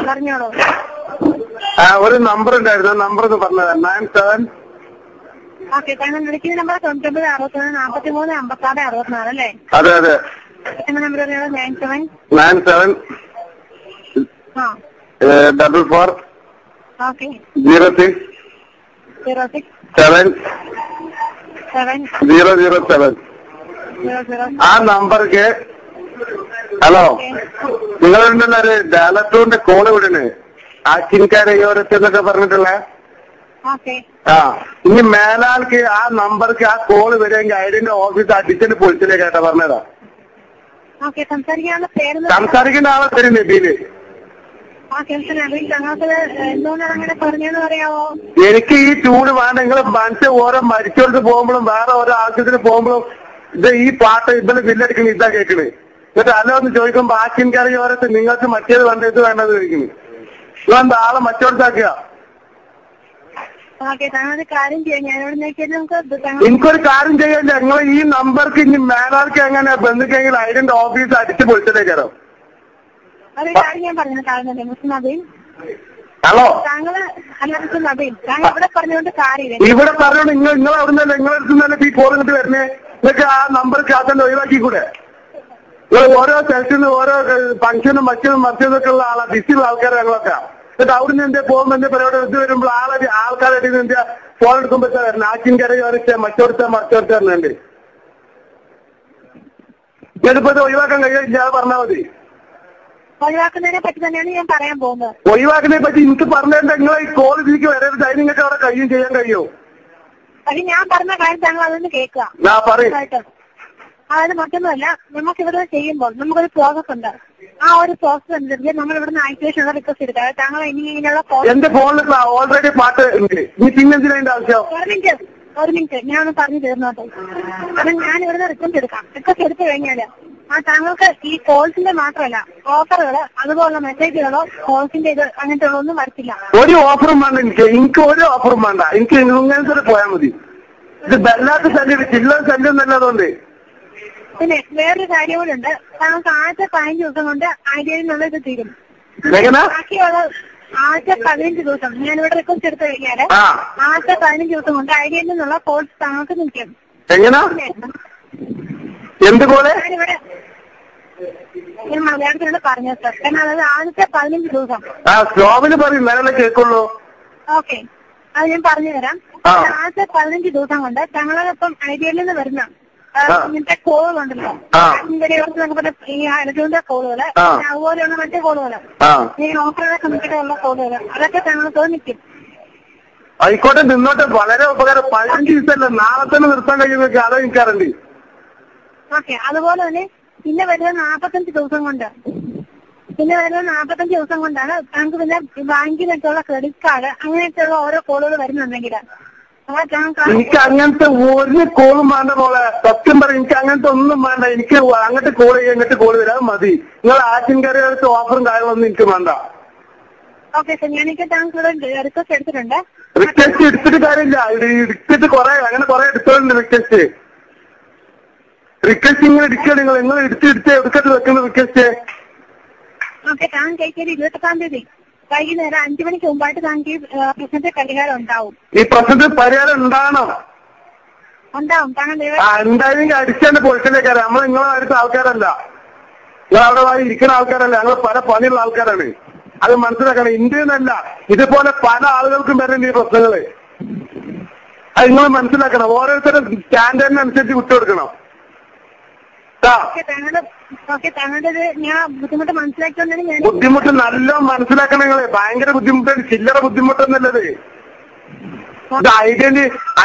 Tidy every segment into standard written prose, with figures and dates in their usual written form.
പറഞ്ഞോളൂ. ഒരു നമ്പർ ഉണ്ടായിരുന്നു, നമ്പർ ഒന്ന് പറഞ്ഞത് 97. ഓക്കെ, താങ്കൾ വിളിക്കുന്ന നമ്പർ 99 61 43 56 64 അല്ലേ? അതെ അതെ. നമ്പർ പറയുന്നത് 97 44 ഓക്കെ 06 06 7 007. 00. ആ നമ്പർക്ക് ഹലോ, നിങ്ങളുണ്ടല്ലോ ഒരു ഡയലക്ടറിന്റെ കോള് വിടണ്, ആക്കിൻകാരയോരത്തെന്നൊക്കെ പറഞ്ഞിട്ടുള്ള. ഓക്കെ. ഇനി മേലാൾക്ക് ആ നമ്പർക്ക് ആ കോള് വരെങ്കിൽ അതിന്റെ ഓഫീസ് അടിച്ചിട്ട് പൊളിച്ചില്ലേ കേട്ടാ പറഞ്ഞതാ. സംസാരിക്കേണ്ട ആളെ തരും നബീല്. എനിക്ക് ഈ ചൂട് വേണ്ട. നിങ്ങൾ മനുഷ്യ ഓരോ മരിച്ചോട്ട് പോകുമ്പോഴും വേറെ ഓരോ ആവശ്യത്തിന് പോകുമ്പോഴും ഇത് ഈ പാട്ട് ഇവര് ബില്ലടിക്കണ ഇതാ കേൾക്കണ്. എന്നിട്ട് അല്ല ഒന്ന് ചോദിക്കുമ്പോ ആക്കിൻകറി ഓരത്ത് നിങ്ങൾക്ക് മറ്റേത് വേണ്ട ഇത് വേണ്ടത് ചോദിക്കുന്നു. ഇതെന്താ ആളെ മറ്റോടത്താക്കുക? എനിക്കൊരു കാര്യം ചെയ്യണ്ട, നിങ്ങൾ ഈ നമ്പർക്ക് ഇനി മേലാൾക്ക് എങ്ങനെ ബന്ധുക്കെങ്കിൽ അതിന്റെ ഓഫീസ് അടിച്ച് പൊളിച്ചതേക്കാരോ. ഹലോ, ഇവിടെ പറഞ്ഞോണ്ട് നിങ്ങൾ അവിടുന്നല്ല നിങ്ങളെടുത്തുന്നല്ല ഈ കോൾ ഇങ്ങോട്ട് വരുന്നേ. നിങ്ങൾക്ക് ആ നമ്പർക്ക് അതന്നെ ഒഴിവാക്കിക്കൂടെ? നിങ്ങൾ ഓരോ സ്ഥലത്തു നിന്ന് ഓരോ ഫംഗ്ഷനും മറ്റൊക്കെ ഉള്ള ആളാ, ബിസിയുള്ള ആൾക്കാരെ ഞങ്ങളൊക്കെ. എന്നിട്ട് അവിടുന്ന് എന്താ പോകുമ്പോ എന്താ പരിപാടി ഇത് വരുമ്പോൾ ആൾക്കാരുടെ എന്താ ഫോൺ എടുക്കുമ്പോ വരണം, ആക്കിൻകരയോ മറ്റോടത്തെ മറിച്ചോടത്തെ ഇതിപ്പോ ഇത് ഒഴിവാക്കാൻ കഴിയില്ല, അത് പറഞ്ഞാൽ മതി. ഒഴിവാക്കുന്നതിനെ പറ്റി തന്നെയാണ് ഞാൻ പറയാൻ പോകുന്നത്. ഒഴിവാക്കുന്നതിനെ പറ്റി എനിക്ക് പറഞ്ഞാൽ നിങ്ങൾ ഈ കോൾ ഇതിലേക്ക് വരരുത്, അതിന് നിങ്ങൾക്ക് അവിടെ കഴിയും ചെയ്യാൻ കഴിയോ? പക്ഷെ ഞാൻ പറഞ്ഞ കാര്യം താങ്കൾ അതൊന്ന് കേൾക്കുക. അതായത് മറ്റൊന്നുമല്ല, നമുക്ക് ഇവിടെ ചെയ്യുമ്പോൾ നമുക്കൊരു പ്രോസസ് ഉണ്ട്. ആ ഒരു പ്രോസസ് അനുസരിച്ച് നമ്മൾ ഇവിടുന്ന് ഐസൊലേഷനുള്ള റിക്വസ്റ്റ് എടുക്കുക. താങ്കൾ ഇനി ഇങ്ങനെയുള്ള എന്റെ ഫോണിൽ ഓൾറെഡി പാട്ട് പിന്നെന്തിനാ ആവശ്യം? ഒരു മിനിറ്റ് ഞാനൊന്ന് പറഞ്ഞു തീർന്നോട്ടെ. അപ്പം ഞാൻ ഇവിടുന്ന് റിക്വസ്റ്റ് എടുക്കാം. റിക്വസ്റ്റ് എടുത്തു കഴിഞ്ഞാല് താങ്കൾക്ക് ഈ കോൾസിന്റെ മാത്രമല്ല ഓഫറുകള് അതുപോലുള്ള മെസ്സേജുകളോ കോൾസിന്റെ ഇത് അങ്ങനത്തെ ഒന്നും വരത്തില്ല. ഒരു ഓഫറും വേണ്ട എനിക്ക് ഒരു ഓഫറും വേണ്ട. എനിക്ക് ഇങ്ങനത്തെ പോയാൽ മതി. ഇത് വല്ലാത്ത ശല്യം, ചില്ലറ ശല്യം നല്ലതുകൊണ്ട്. പിന്നെ വേറൊരു കാര്യം കൂടെ ഉണ്ട്. താങ്കൾക്ക് ആദ്യത്തെ 15 ദിവസം കൊണ്ട് ഐഡിയയിൽ നിന്നുള്ള ഇത് തീരും. ബാക്കിയുള്ള ആദ്യത്തെ 15 ദിവസം ഞാനിവിടെ റിക്വസ്റ്റ് എടുത്തു കഴിഞ്ഞാല് ആദ്യത്തെ 15 ദിവസം കൊണ്ട് ഐഡിയയിൽ നിന്നുള്ള കോൾസ് താങ്കൾക്ക് നിൽക്കും. എന്തുപോലെ ഞാൻ മലയാളത്തിലൂടെ പറഞ്ഞു സാർ. കാരണം അതായത് ആദ്യത്തെ 15 ദിവസം കേൾക്കുള്ളൂ. ഓക്കെ, അത് ഞാൻ പറഞ്ഞു തരാം. ആദ്യത്തെ 15 ദിവസം കൊണ്ട് താങ്കളൊപ്പം ഐഡിയയിൽ നിന്ന് വരുന്ന ഇങ്ങനത്തെ കോളുകളുണ്ടല്ലോ, ഈ അലജുവിന്റെ കോളുകള്, അതുപോലെയുള്ള മറ്റേ കോളുകള്, ഈ ഓഫറുകളെ സംബന്ധിച്ചിട്ടുള്ള കോളുകള്, അതൊക്കെ താങ്കൾക്ക് നിൽക്കും. ആയിക്കോട്ടെ, നിന്നോട്ടെ. വളരെ ഉപകാരം. 15 ദിവസമല്ല, നാളെ തന്നെ നിർത്താൻ കഴിയുന്നൊക്കെ അതോ എനിക്കറിയണ്ട്. ഓക്കെ, അതുപോലെ തന്നെ പിന്നെ വരുന്നത് 45 ദിവസം കൊണ്ട്. പിന്നെ വരുന്നത് 45 ദിവസം കൊണ്ടാണ് താങ്കൾക്ക് പിന്നെ ബാങ്കിനൊക്കെയുള്ള ക്രെഡിറ്റ് കാർഡ് അങ്ങനെയൊക്കെയുള്ള ഓരോ കോളുകൾ വരുന്നുണ്ടെങ്കിൽ എനിക്ക് അങ്ങനത്തെ ഒരു കോളും വേണ്ട പോലെ. സത്യം പറയും, എനിക്ക് അങ്ങനത്തെ ഒന്നും വേണ്ട. എനിക്ക് അങ്ങോട്ട് കോൾ ചെയ്യാൻ ഇങ്ങോട്ട് കോൾ വരാൻ മതി. നിങ്ങൾ ആറ്റിൻകരകൾക്ക് ഓഫറും കാര്യങ്ങളൊന്നും എനിക്ക് വേണ്ട. ഓക്കെ സാർ, ഞാനൊക്കെ താങ്കളുടെ റിക്വസ്റ്റ് എടുത്തിട്ടുണ്ട്. റിക്വസ്റ്റ് എടുത്തിട്ട് കാര്യമില്ല, എടുത്തിട്ട് അങ്ങനെ കുറെ എടുത്തോണ്ട് റിക്വസ്റ്റ് ഇങ്ങനെ എടുക്കുക. നിങ്ങൾ എടുക്കട്ട് വെക്കുന്ന റിക്വസ്റ്റ്. ഓക്കെ, താങ്കൾ 28-ാം തീയതി വൈകുന്നേരം 5 മണിക്ക് മുമ്പായിട്ട് താങ്കൾക്ക് ഈ പ്രശ്നത്തെ പരിഹാരം ഉണ്ടാവും. ഈ പ്രശ്നത്തിന് പരിഹാരം ഉണ്ടാവണം. താങ്കൾ എന്തായാലും അടിച്ചാണ്ട് പൊളിച്ചിലേക്കാരം. നമ്മൾ നിങ്ങളെ അടുത്ത ആൾക്കാരല്ല, നിങ്ങൾ അവിടെ ഇരിക്കുന്ന ആൾക്കാരല്ല. ഞങ്ങൾ പല പണിയുള്ള ആൾക്കാരാണ്. അത് മനസ്സിലാക്കണം. ഇന്ത്യന്നല്ല, ഇതുപോലെ പല ആളുകൾക്കും വരുന്നുണ്ട് ഈ പ്രശ്നങ്ങള്. അത് നിങ്ങൾ മനസ്സിലാക്കണം. ഓരോരുത്തരും സ്റ്റാൻഡേർഡിനനുസരിച്ച് വിട്ടുകൊടുക്കണം. ബുദ്ധിമുട്ട് നല്ല മനസ്സിലാക്കണം നിങ്ങള്. ഭയങ്കര ബുദ്ധിമുട്ടാണ്, ചില്ലറ ബുദ്ധിമുട്ടൊന്നല്ലത്. ഇത്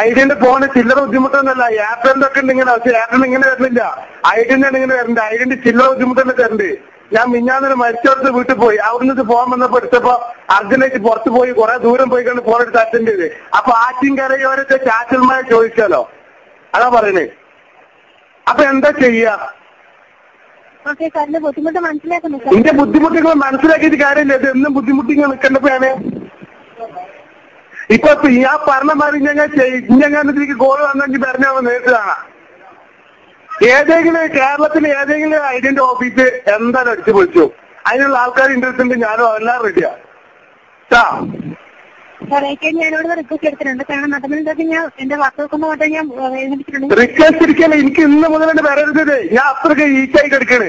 ഐഡിയന്റെ ഫോണ് ചില്ലറ ബുദ്ധിമുട്ടൊന്നല്ല. എയർടെലിന്റെ ഒക്കെ ഉണ്ട് ഇങ്ങനെ, പക്ഷെ എയർടെൽ ഇങ്ങനെ വരുന്നില്ല. ഐഡിയന്റെ ഇങ്ങനെ വരണ്ട്. ഐഡിയന്റെ ചില്ലറ ബുദ്ധിമുട്ടല്ലേ തരണ്ട്. ഞാൻ മിഞ്ഞാന്നൊരു മരിച്ചോടത്ത് വീട്ടിൽ പോയി. അവിടുന്ന് ഫോൺ വന്നപ്പോ എടുത്തപ്പോ അർജന്റായിട്ട് പുറത്ത് പോയി കുറെ ദൂരം പോയി കണ്ട് ഫോൺ എടുത്ത് അറ്റൻഡ് ചെയ്ത്. അപ്പൊ ആറ്റിൻകരയോരത്തെ ചാറ്റൽമാരെ ചോദിച്ചാലോ, അതാ പറയുന്നത്. അപ്പൊ എന്താ ചെയ്യാ? എന്റെ ബുദ്ധിമുട്ടുകൾ മനസ്സിലാക്കിയിട്ട് കാര്യമില്ല. ഇത് എന്നും ബുദ്ധിമുട്ടിങ്ങൾ നിൽക്കേണ്ടപ്പോഴാണ്. ഇപ്പൊ ഞാൻ പറഞ്ഞ മാറി ഇഞ്ഞങ്ങാനത്തേക്ക് കോള് വന്നെങ്കിൽ പറഞ്ഞാൽ നേരിട്ട് കാണാം. ഏതെങ്കിലും കേരളത്തിലെ ഏതെങ്കിലും ഐഡിയന്റെ ഓഫീസ് എന്തായാലും അടിച്ചു പൊളിച്ചു. അതിനുള്ള ആൾക്കാർ ഇൻട്രസ്റ്റ് ഉണ്ട്, ഞാനും എല്ലാം റെഡിയാ. ഞാനിവിടെ റിക്വസ്റ്റ് എടുത്തിട്ടുണ്ട്. കാരണം നടന്നിട്ടൊക്കെ ഞാൻ എന്റെ വാക്കുകൾക്കൊന്നും മാത്രമേ ഞാൻ വേദനിച്ചിട്ടുണ്ട്. റിക്വസ്റ്റ് ഇരിക്കല്ലേ, എനിക്ക് ഇന്ന് മുതൽ തന്നെ വരരുത്. ഞാൻ അത്രയ്ക്ക് ഈക്കായി കിടക്കണ്.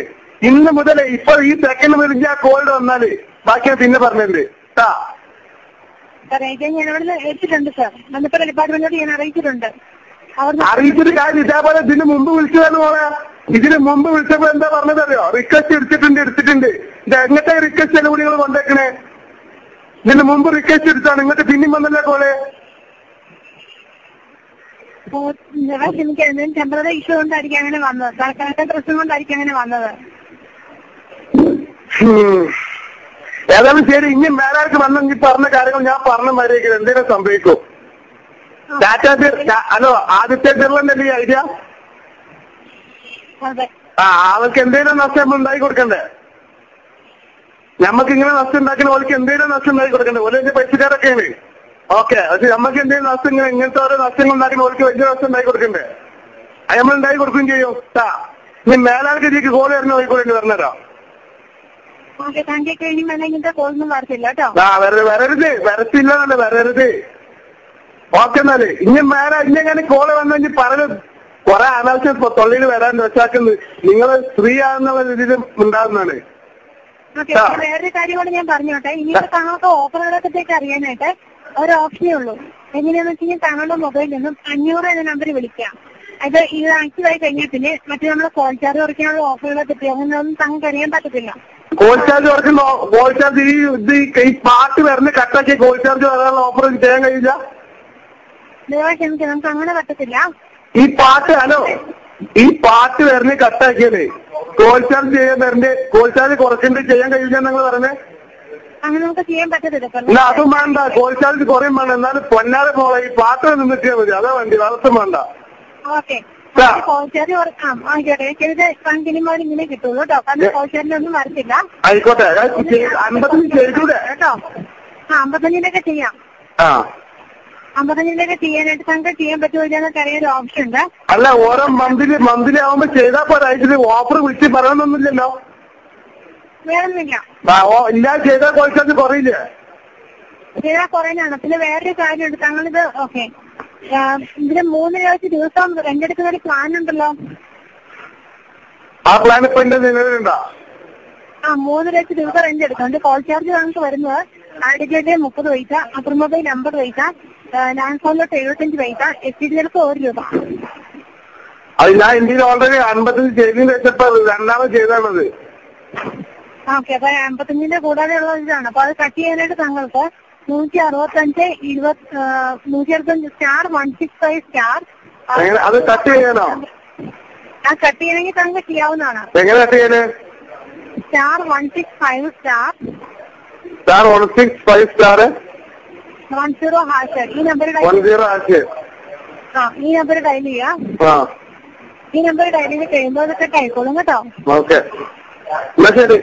ഇന്ന് മുതൽ ഇപ്പൊ ഈ സെക്കൻഡ് മുതൽ ഞാൻ കോൾഡ് വന്നാല് ബാക്കി ഞാൻ പിന്നെ പറഞ്ഞിട്ടുണ്ട്. ഞാനിവിടെ ഏറ്റിട്ടുണ്ട് സാർ. ബന്ധപ്പെട്ട ഡിപ്പാർട്ട്മെന്റിനോട് ഞാൻ അറിയിച്ചിട്ടുണ്ട്. അറിയിച്ചിട്ട് കാര്യം ഇതേപോലെ ഇതിന് മുമ്പ് വിളിച്ചതാണ് മോളെ. ഇതിന് മുമ്പ് വിളിച്ചപ്പോ എന്താ പറഞ്ഞതറിയോ? റിക്വസ്റ്റ് എടുത്തിട്ടുണ്ട്. ഇത് എങ്ങനത്തെ റിക്വസ്റ്റ് അല്ല നിങ്ങൾ കൊണ്ടേക്കണേ? ഇതിന് മുമ്പ് റിക്വസ്റ്റ് എടുത്താണ്, ഇങ്ങോട്ട് പിന്നെയും വന്നല്ലേ കോള്? ടെമ്പററി ഇഷ്യൂ കൊണ്ടായിരിക്കും അങ്ങനെ വന്നത്. സർക്കാരിന്റെ പ്രശ്നം കൊണ്ടായിരിക്കും അങ്ങനെ വന്നത്. ഏതായാലും ശരി, ഇനി മേലാർക്ക് വന്നെങ്കിൽ പറഞ്ഞ കാര്യങ്ങൾ ഞാൻ പറഞ്ഞ മാതിരി എന്തെങ്കിലും സംഭവിക്കും. ഹലോ, ആദിത്യ ബിർളന്റെ ഐഡിയ അവർക്ക് എന്തെങ്കിലും നഷ്ടം ഉണ്ടാക്കി കൊടുക്കണ്ടേ? നമ്മക്ക് ഇങ്ങനെ നഷ്ടം ഉണ്ടാക്കുന്ന ഓൾക്ക് എന്തെങ്കിലും നഷ്ടം ഉണ്ടാക്കി കൊടുക്കണ്ടേ? ഓരോ പൈസക്കാരൊക്കെയാണ്. ഓക്കെ, പക്ഷെ നമ്മക്ക് എന്തെങ്കിലും നഷ്ടം ഇങ്ങനത്തെ ഓരോ നഷ്ടങ്ങൾ ഉണ്ടാക്കുന്ന ഓൾക്ക് വലിയ നഷ്ടം ഉണ്ടാക്കി കൊടുക്കണ്ടേ? അത് നമ്മൾ ഉണ്ടാക്കി കൊടുക്കുകയും ചെയ്യും. ഇനി മേലാൾക്ക് ഇതിലേക്ക് കോൾ വരുന്ന നോക്കിക്കൂടെ പറഞ്ഞുതരാം. വരത്തില്ലെന്നല്ലേ, വരരുത്. ഓക്കെ എന്നാല് ഇനി മേലെ ഇങ്ങനെ കോള് വന്നെങ്കിൽ പറഞ്ഞ് കുറെ അനാവശ്യം തൊള്ളിയിൽ വരാൻ വെച്ചാക്കുന്നത് നിങ്ങൾ സ്ത്രീ ആണെന്നുള്ള രീതിയിൽ ഉണ്ടാകുന്നതാണ്. വേറൊരു കാര്യം കൂടെ ഞാൻ പറഞ്ഞോട്ടെ. ഇനിയിപ്പോ താങ്കൾക്ക് ഓഫറുകളൊക്കെ അറിയാനായിട്ട് ഒരു ഓപ്ഷനേ ഉള്ളൂ. എങ്ങനെയാന്ന് വെച്ച് കഴിഞ്ഞാൽ താങ്കളുടെ മൊബൈലിൽ നിന്നും 500 എന്ന നമ്പർ വിളിക്കാം. ഇത് ആക്റ്റീവായി കഴിഞ്ഞാൽ പിന്നെ മറ്റു നമ്മള് കോൾ ചാർജ് കുറയ്ക്കാനുള്ള ഓഫറുകളെ പറ്റി അങ്ങനെയൊന്നും താങ്കൾക്ക് അറിയാൻ പറ്റത്തില്ല. കോൾ ചാർജ് കുറയ്ക്കുന്ന കോൾ ചാർജ് ഈ പാട്ട് വരുന്ന കട്ടാക്കി കോൾ ചാർജ് വരാനുള്ള ഓഫർ ചെയ്യാൻ കഴിയില്ല. ക്ഷമിക്കാം, നമുക്ക് അങ്ങനെ പറ്റത്തില്ല. ഈ പാട്ട് ഈ പാട്ട് വരുന്ന കട്ടാക്കിയത് കോൾ ചാർജ് ചെയ്യാൻ വരണ്ടേ, കോൾ ചാർജ് കുറയ്ക്കണ്ടേ ചെയ്യാൻ കഴിയില്ല നിങ്ങൾ പറഞ്ഞേ? അങ്ങനെ നമുക്ക് ചെയ്യാൻ പറ്റത്തില്ല. അതും വേണ്ട, കോൾ ചാർജ് കുറയും വേണ്ട. എന്നാലും പൊന്നാതെ പോളെ ഈ പാട്ട് നിന്നിട്ടാൽ മതി. അതാ വേണ്ടി, അതൊന്നും വേണ്ട. ഓക്കെ, കോൾ ചാർജ് കുറക്കാം. ആയിക്കോട്ടെ, കണ്ടിന്യൂമാർ ഇങ്ങനെ കിട്ടുള്ളൂ കേട്ടോ. കാരണം കോൾ ചാർജിനൊന്നും വരത്തില്ല. ആയിക്കോട്ടെ, 55 ചെയ്തൂടെ കേട്ടോ? 55-ന്റെ ചെയ്യാം. 55-ന്റെ ചെയ്യാനായിട്ട് താങ്കൾ ചെയ്യാൻ പറ്റുമോ എന്നൊക്കെ അറിയാൻ ഓപ്ഷൻ ഉണ്ട്. അല്ല, ഓരോ മന്ത്ലി ആവുമ്പോ ചെയ്താൽ പോരാ. ഓഫർ വിളിച്ച് പറയണമെന്നൊന്നുമില്ലല്ലോ. വേറൊന്നുമില്ല. ഇല്ല, ചെയ്താൽ കോൾ ചാർജ് കുറയില്ലേ? ചെയ്താൽ കുറയാനാണ്. പിന്നെ വേറൊരു കാര്യമുണ്ട്. താങ്കളിത് ഓക്കെ ഇതിന് 3 ദിവസം രണ്ടെടുക്കുന്ന ഒരു പ്ലാൻ ഉണ്ടല്ലോ. ആ പ്ലാൻ ഇപ്പൊ എന്റെ നിലവിലുണ്ടോ? 3 ദിവസം റെന്റ് എടുക്കുന്നുണ്ട്. കോൾ ചാർജ് നമുക്ക് വരുന്നത് ആഡിക്കേറ്റ് 30 പൈസ, അപ്പർ മൊബൈൽ 50 പൈസ, ലാൻഡ് ഫോണിലോട്ട് 75 പൈസ, STD ചിലപ്പോൾ 1 രൂപ. അത് ഞാൻ ഇന്ത്യയിൽ ഓൾറെഡി 55 ചെയ്തതിന് വെച്ചപ്പോ രണ്ടാമത് ചെയ്താണത്. ഓക്കെ, അപ്പൊ 55-ന്റെ കൂടാതെ ഉള്ള ഇതാണ്. അപ്പൊ അത് കട്ട് ചെയ്യാനായിട്ട് താങ്കൾക്ക് 165 സ്റ്റാർ 165 സ്റ്റാർ. അത് കട്ട് ചെയ്യാനോ? ആ കട്ട് ചെയ്യണമെങ്കിൽ താങ്കൾ ചെയ്യാവുന്നതാണ്. എങ്ങനെ കട്ട് ചെയ്യാന്? Star 165 star 165 star 10 hash. ഈ നമ്പർ ഈ നമ്പർ ഡയൽ ചെയ്യാം. ഈ നമ്പർ ഡയൽ ചെയ്ത് കഴിയുമ്പോൾ അതൊക്കെ ആയിക്കോളും കേട്ടോ.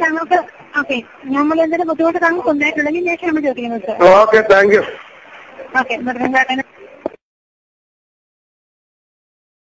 താങ്കൾക്ക് ഓക്കെ, നമ്മൾ എന്തെങ്കിലും ബുദ്ധിമുട്ട് താങ്കൾക്ക് ഉണ്ടായിട്ടുണ്ടെങ്കിൽ ഞാൻ ക്ഷമ ചോദിക്കുന്നത്. Okay, thank you. ഓക്കെ,